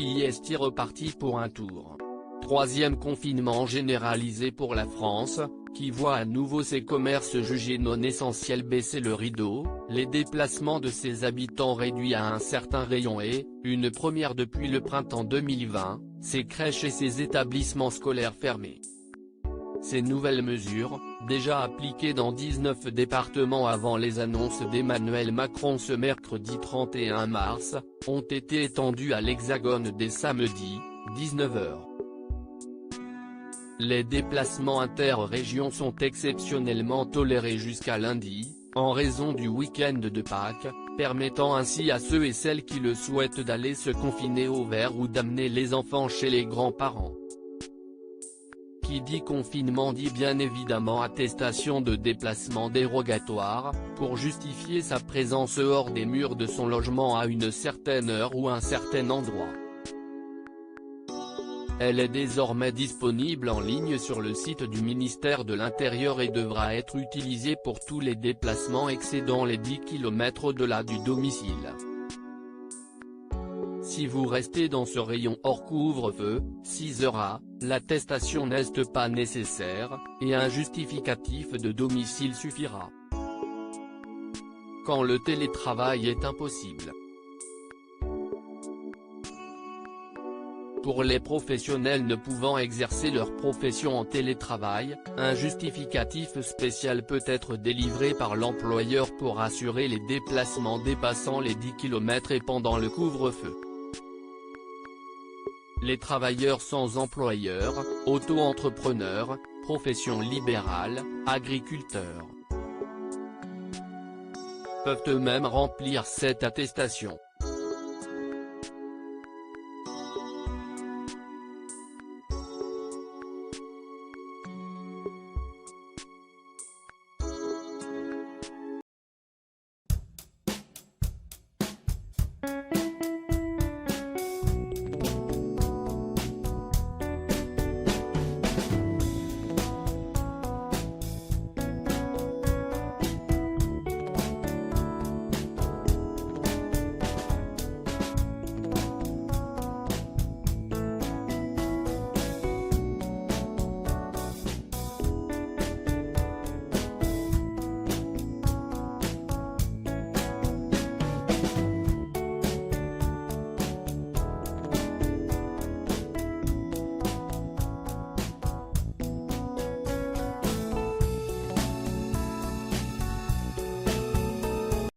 est reparti pour un tour. Troisième confinement généralisé pour la France, qui voit à nouveau ses commerces jugés non essentiels baisser le rideau, les déplacements de ses habitants réduits à un certain rayon et, une première depuis le printemps 2020, ses crèches et ses établissements scolaires fermés. Ces nouvelles mesures, déjà appliquées dans 19 départements avant les annonces d'Emmanuel Macron ce mercredi 31 mars, ont été étendues à l'Hexagone dès samedi, 19h. Les déplacements inter-régions sont exceptionnellement tolérés jusqu'à lundi, en raison du week-end de Pâques, permettant ainsi à ceux et celles qui le souhaitent d'aller se confiner au vert ou d'amener les enfants chez les grands-parents. Qui dit confinement dit bien évidemment attestation de déplacement dérogatoire, pour justifier sa présence hors des murs de son logement à une certaine heure ou un certain endroit. Elle est désormais disponible en ligne sur le site du ministère de l'Intérieur et devra être utilisée pour tous les déplacements excédant les 10 km au-delà du domicile. Si vous restez dans ce rayon hors couvre-feu, 6h, l'attestation n'est pas nécessaire, et un justificatif de domicile suffira. Quand le télétravail est impossible. Pour les professionnels ne pouvant exercer leur profession en télétravail, un justificatif spécial peut être délivré par l'employeur pour assurer les déplacements dépassant les 10 km et pendant le couvre-feu. Les travailleurs sans employeur, auto-entrepreneurs, professions libérales, agriculteurs, peuvent eux-mêmes remplir cette attestation.